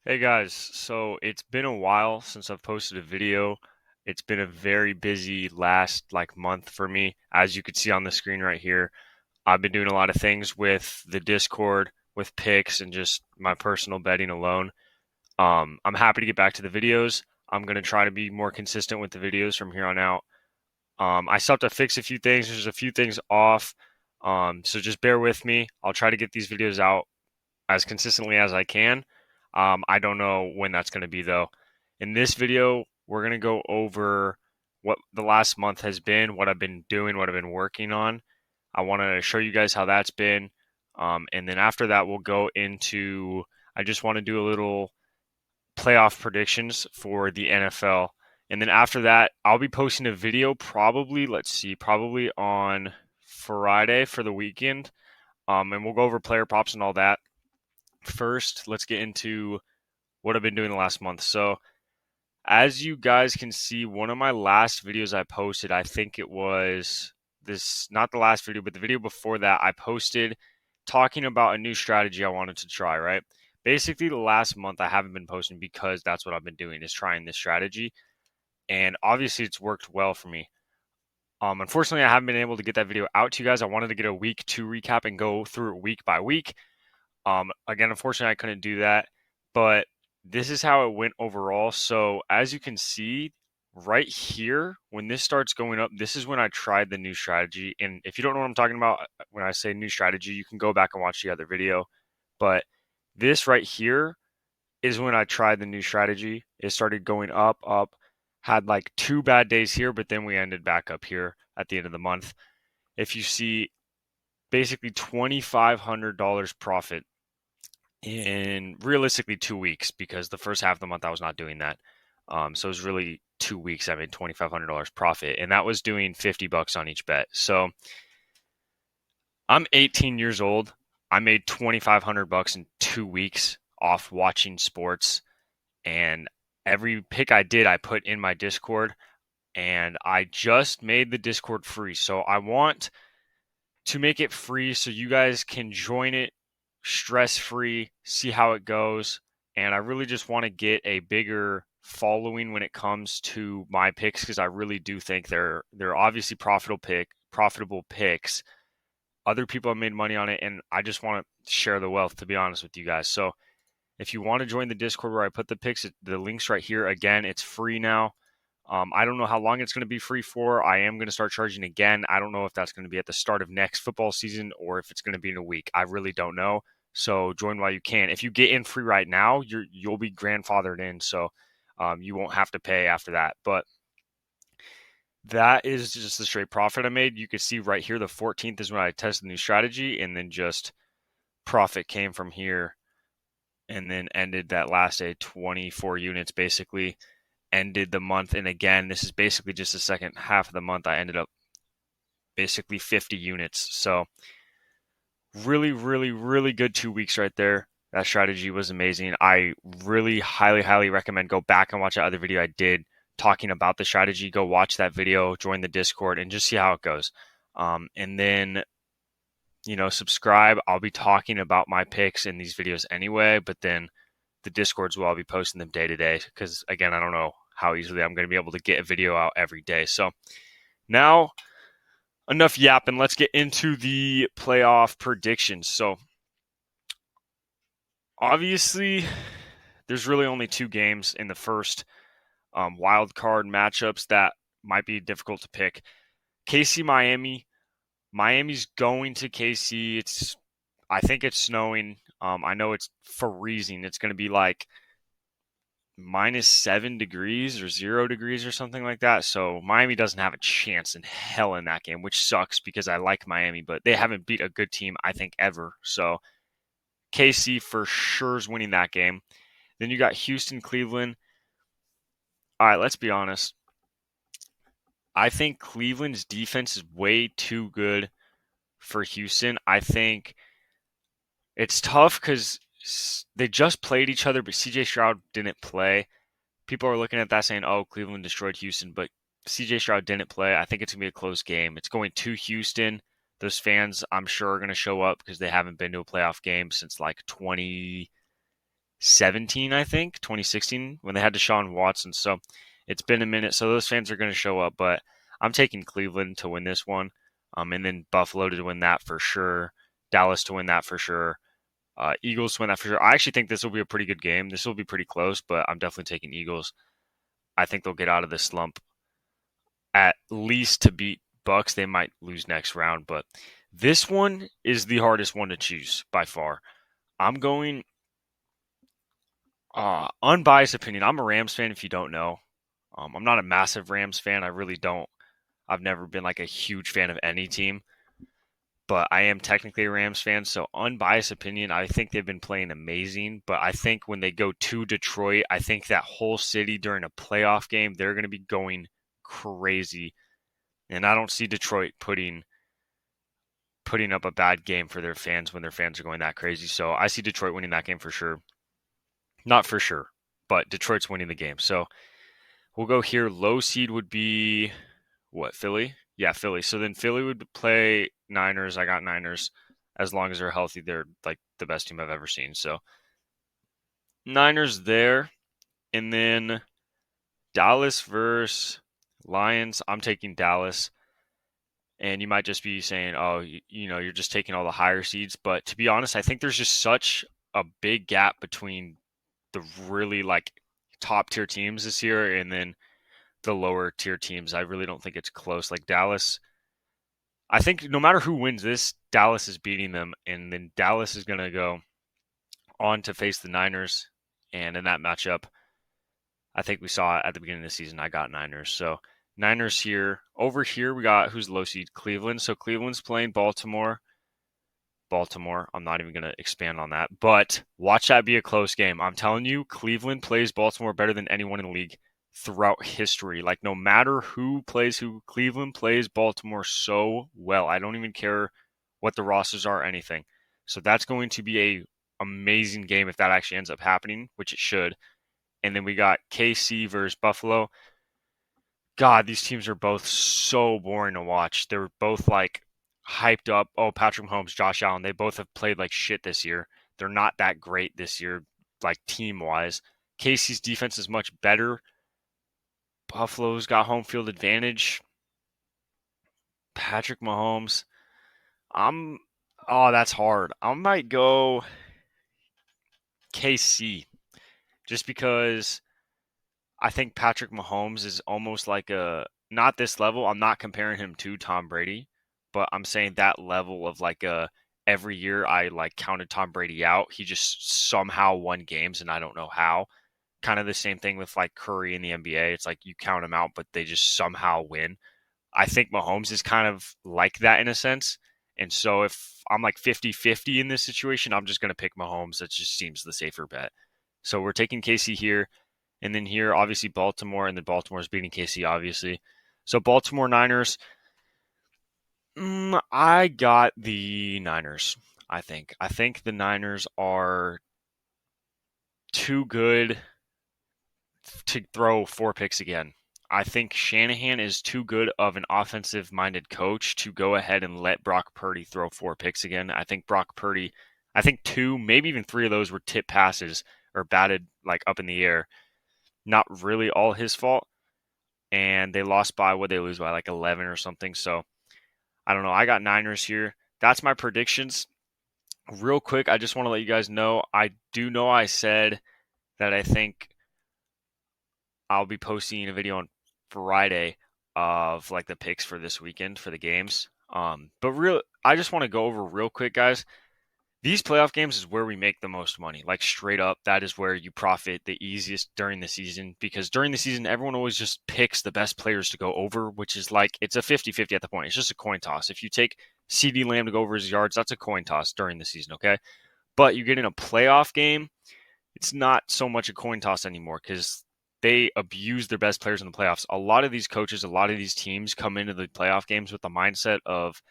Hey guys, so it's been a while since I've posted a video. It's been a very busy last month for me. As you can see on the screen right here, I've been doing a lot of things with the Discord, with picks, and just my personal betting alone. I'm happy to get back to the videos. I'm gonna try to be more consistent with the videos from here on out. I still have to fix a few things. There's a few things off. So just bear with me. I'll try to get these videos out as consistently as I can. I don't know when that's going to be though. In this video, we're going to go over what the last month has been, what I've been doing, what I've been working on. I want to show you guys how that's been. And then after that, we'll go into, I just want to do a little playoff predictions for the NFL. And then after that, I'll be posting a video probably, let's see, probably on Friday for the weekend. And we'll go over player props and all that. First, let's get into what I've been doing the last month. So, as you guys can see, one of my last videos I posted, I think it was this, not the last video, but the video before that, I posted talking about a new strategy I wanted to try, right? Basically, the last month I haven't been posting because that's what I've been doing is trying this strategy. And obviously, it's worked well for me. Unfortunately, I haven't been able to get that video out to you guys. I wanted to get a week two recap and go through it week by week. Again, unfortunately, I couldn't do that, but this is how it went overall. So as you can see right here, when this starts going up, this is when I tried the new strategy. And if you don't know what I'm talking about when I say new strategy, you can go back and watch the other video. But this right here is when I tried the new strategy. It started going up, up, had like 2 bad days here, but then we ended back up here at the end of the month. If you see basically $2,500 profit in realistically 2 weeks because the first half of the month I was not doing that. So it was really 2 weeks. I made $2,500 profit, and that was doing $50 on each bet. So I'm 18 years old. I made $2,500 in 2 weeks off watching sports, and every pick I did, I put in my Discord, and I just made the Discord free. So I want to make it free so you guys can join it stress free, see how it goes. And I really just want to get a bigger following when it comes to my picks because I really do think they're obviously profitable picks. Other people have made money on it, and I just want to share the wealth, to be honest with you guys. So if you want to join the Discord where I put the picks, the link's right here. Again, it's free now. I don't know how long it's going to be free for. I am going to start charging again. I don't know if that's going to be at the start of next football season or if it's going to be in a week. I really don't know. So join while you can. If you get in free right now, you'll be grandfathered in, so you won't have to pay after that. But that is just the straight profit I made. You can see right here, the 14th is when I tested the new strategy, and then just profit came from here, and then ended that last day 24 units basically ended the month. And again, this is basically just the second half of the month. I ended up basically 50 units. So really, really, really good 2 weeks right there. That strategy was amazing. I really highly, highly recommend go back and watch that other video I did talking about the strategy. Go watch that video, join the Discord, and just see how it goes. And then, subscribe. I'll be talking about my picks in these videos anyway, but then the Discords will, I'll be posting them day to day because, again, I don't know how easily I'm going to be able to get a video out every day. So now, enough yapping. Let's get into the playoff predictions. So obviously, there's really only 2 games in the first wild card matchups that might be difficult to pick. KC Miami. Miami's going to KC. I think it's snowing. I know it's freezing. It's going to be like -7 degrees or 0 degrees or something like that. So Miami doesn't have a chance in hell in that game, which sucks because I like Miami, but they haven't beat a good team, I think, ever. So KC for sure is winning that game. Then you got Houston, Cleveland. All right, let's be honest. I think Cleveland's defense is way too good for Houston. I think it's tough because they just played each other, but CJ Stroud didn't play. People are looking at that saying, oh, Cleveland destroyed Houston, but CJ Stroud didn't play. I think it's going to be a close game. It's going to Houston. Those fans, I'm sure, are going to show up because they haven't been to a playoff game since like 2016 2017, I think, 2016, when they had Deshaun Watson. So it's been a minute. So those fans are going to show up, but I'm taking Cleveland to win this one, and then Buffalo to win that for sure, Dallas to win that for sure, Eagles to win that for sure. I actually think this will be a pretty good game. This will be pretty close, but I'm definitely taking Eagles. I think they'll get out of this slump at least to beat Bucks. They might lose next round, but this one is the hardest one to choose by far. I'm going unbiased opinion. I'm a Rams fan. If you don't know, I'm not a massive Rams fan. I really don't. I've never been like a huge fan of any team, but I am technically a Rams fan. So unbiased opinion, I think they've been playing amazing. But I think when they go to Detroit, I think that whole city during a playoff game, they're going to be going crazy. And I don't see Detroit putting up a bad game for their fans when their fans are going that crazy. So I see Detroit winning that game for sure. Not for sure, but Detroit's winning the game. So we'll go here. Low seed would be what, Philly? Yeah, Philly. So then Philly would play Niners. I got Niners. As long as they're healthy, they're like the best team I've ever seen. So Niners there. And then Dallas versus Lions. I'm taking Dallas. And you might just be saying, oh, you're just taking all the higher seeds. But to be honest, I think there's just such a big gap between the really like top tier teams this year and then the lower tier teams. I really don't think it's close. Like Dallas, I think no matter who wins this, Dallas is beating them. And then Dallas is going to go on to face the Niners. And in that matchup, I think we saw at the beginning of the season, I got Niners. So Niners here. Over here, we got who's low seed? Cleveland. So Cleveland's playing Baltimore. I'm not even going to expand on that. But watch that be a close game. I'm telling you, Cleveland plays Baltimore better than anyone in the league throughout history. Like, no matter who plays who, Cleveland plays Baltimore so well. I don't even care what the rosters are or anything. So that's going to be a amazing game if that actually ends up happening, which it should. And then we got KC versus Buffalo. God, these teams are both so boring to watch. They're both like hyped up. Oh, Patrick Mahomes, Josh Allen, they both have played like shit this year. They're not that great this year, like team wise. Casey's defense is much better. Buffalo's got home field advantage. Patrick Mahomes. That's hard. I might go KC just because I think Patrick Mahomes is almost like not this level. I'm not comparing him to Tom Brady, but I'm saying that level of like every year I like counted Tom Brady out. He just somehow won games and I don't know how. Kind of the same thing with like Curry in the NBA. It's like you count them out, but they just somehow win. I think Mahomes is kind of like that in a sense. And so if I'm like 50-50 in this situation, I'm just going to pick Mahomes. That just seems the safer bet. So we're taking KC here. And then here, obviously, Baltimore. And then Baltimore's beating KC, obviously. So Baltimore Niners. I got the Niners, I think. I think the Niners are too good to throw 4 picks again. I think Shanahan is too good of an offensive-minded coach to go ahead and let Brock Purdy throw 4 picks again. I think Brock Purdy, 2, maybe even 3 of those were tip passes or batted like up in the air. Not really all his fault. And they lost by, what they lose by, like 11 or something. So I don't know. I got Niners here. That's my predictions. Real quick, I just want to let you guys know, I do know I said that I think I'll be posting a video on Friday of like the picks for this weekend for the games. But I just want to go over real quick, guys. These playoff games is where we make the most money. Like straight up, that is where you profit the easiest during the season. Because during the season, everyone always just picks the best players to go over, which is like, it's a 50-50 at the point. It's just a coin toss. If you take CeeDee Lamb to go over his yards, that's a coin toss during the season, okay? But you get in a playoff game, it's not so much a coin toss anymore because they abuse their best players in the playoffs. A lot of these coaches, a lot of these teams come into the playoff games with the mindset of,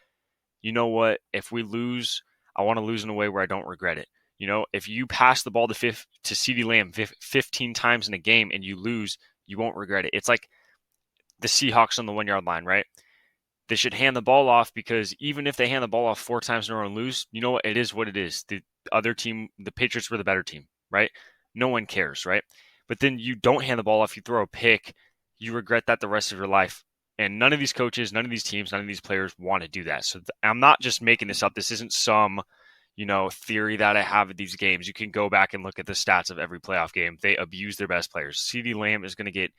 you know what, if we lose, I want to lose in a way where I don't regret it. You know, if you pass the ball to CeeDee Lamb 15 times in a game and you lose, you won't regret it. It's like the Seahawks on the 1-yard line, right? They should hand the ball off because even if they hand the ball off 4 times in a row and lose, you know what? It is what it is. The other team, the Patriots were the better team, right? No one cares, right? But then you don't hand the ball off, you throw a pick, you regret that the rest of your life. And none of these coaches, none of these teams, none of these players want to do that. So I'm not just making this up. This isn't some, theory that I have at these games. You can go back and look at the stats of every playoff game. They abuse their best players. CeeDee Lamb is going to get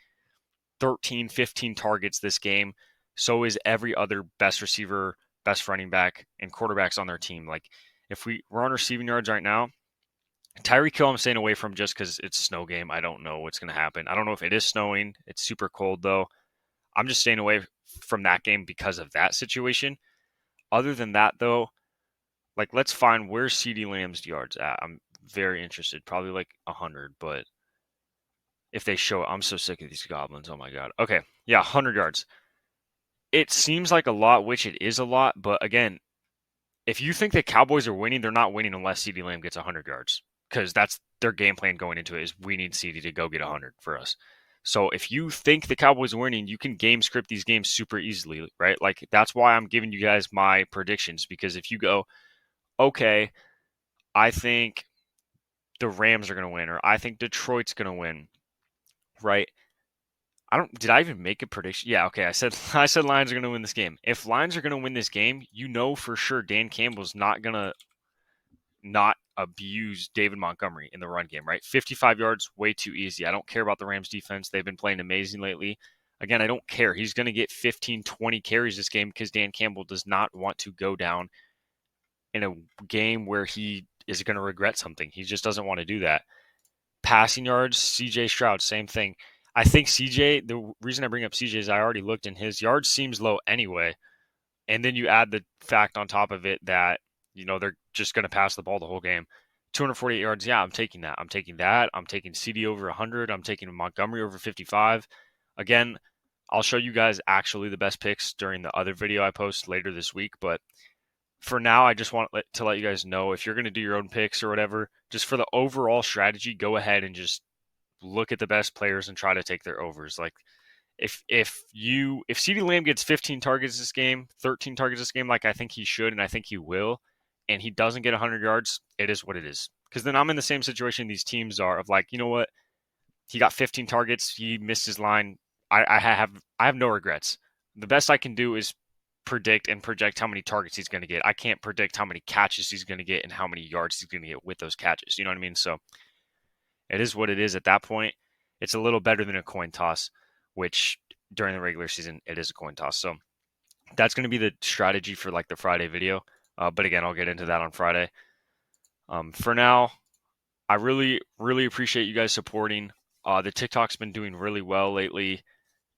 13, 15 targets this game. So is every other best receiver, best running back, and quarterbacks on their team. Like, if we're on receiving yards right now, Tyreek Hill I'm staying away from just because it's a snow game. I don't know what's going to happen. I don't know if it is snowing. It's super cold, though. I'm just staying away from that game because of that situation. Other than that, though, like, let's find where's CeeDee Lamb's yards at. I'm very interested. Probably like 100, but if they show it, I'm so sick of these goblins. Oh, my God. Okay, yeah, 100 yards. It seems like a lot, which it is a lot, but again, if you think the Cowboys are winning, they're not winning unless CeeDee Lamb gets 100 yards because that's their game plan going into it is we need CeeDee to go get 100 for us. So if you think the Cowboys are winning, you can game script these games super easily, right? Like that's why I'm giving you guys my predictions because if you go, okay, I think the Rams are going to win or I think Detroit's going to win, right? Did I even make a prediction? Yeah, okay. I said Lions are going to win this game. If Lions are going to win this game, you know for sure Dan Campbell's not going to not abuse David Montgomery in the run game, right? 55 yards, way too easy. I don't care about the Rams defense. They've been playing amazing lately. Again, I don't care. He's going to get 15, 20 carries this game because Dan Campbell does not want to go down in a game where he is going to regret something. He just doesn't want to do that. Passing yards, CJ Stroud, same thing. I think CJ, the reason I bring up CJ is I already looked and his yards seems low anyway. And then you add the fact on top of it that, they're just going to pass the ball the whole game. 248 yards, yeah, I'm taking that. I'm taking that. I'm taking CD over 100. I'm taking Montgomery over 55. Again, I'll show you guys actually the best picks during the other video I post later this week. But for now, I just want to let you guys know if you're going to do your own picks or whatever, just for the overall strategy, go ahead and just look at the best players and try to take their overs. Like if CeeDee Lamb gets 15 targets this game, 13 targets this game, like I think he should and I think he will, and he doesn't get 100 yards, it is what it is. Because then I'm in the same situation these teams are of like, you know what? He got 15 targets. He missed his line. I have no regrets. The best I can do is predict and project how many targets he's going to get. I can't predict how many catches he's going to get and how many yards he's going to get with those catches. You know what I mean? So it is what it is at that point. It's a little better than a coin toss, which during the regular season, it is a coin toss. So that's going to be the strategy for like the Friday video. But again, I'll get into that on Friday. For now, I really, really appreciate you guys supporting. The TikTok's been doing really well lately.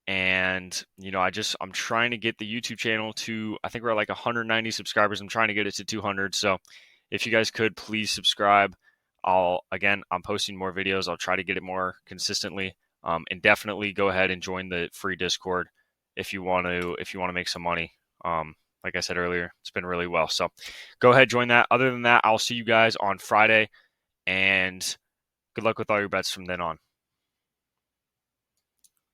And, I'm trying to get the YouTube channel to, I think we're at like 190 subscribers. I'm trying to get it to 200. So if you guys could please subscribe. I'm posting more videos. I'll try to get it more consistently. And definitely go ahead and join the free Discord if you want to make some money. Like I said earlier, it's been really well. So go ahead, join that. Other than that, I'll see you guys on Friday and good luck with all your bets from then on.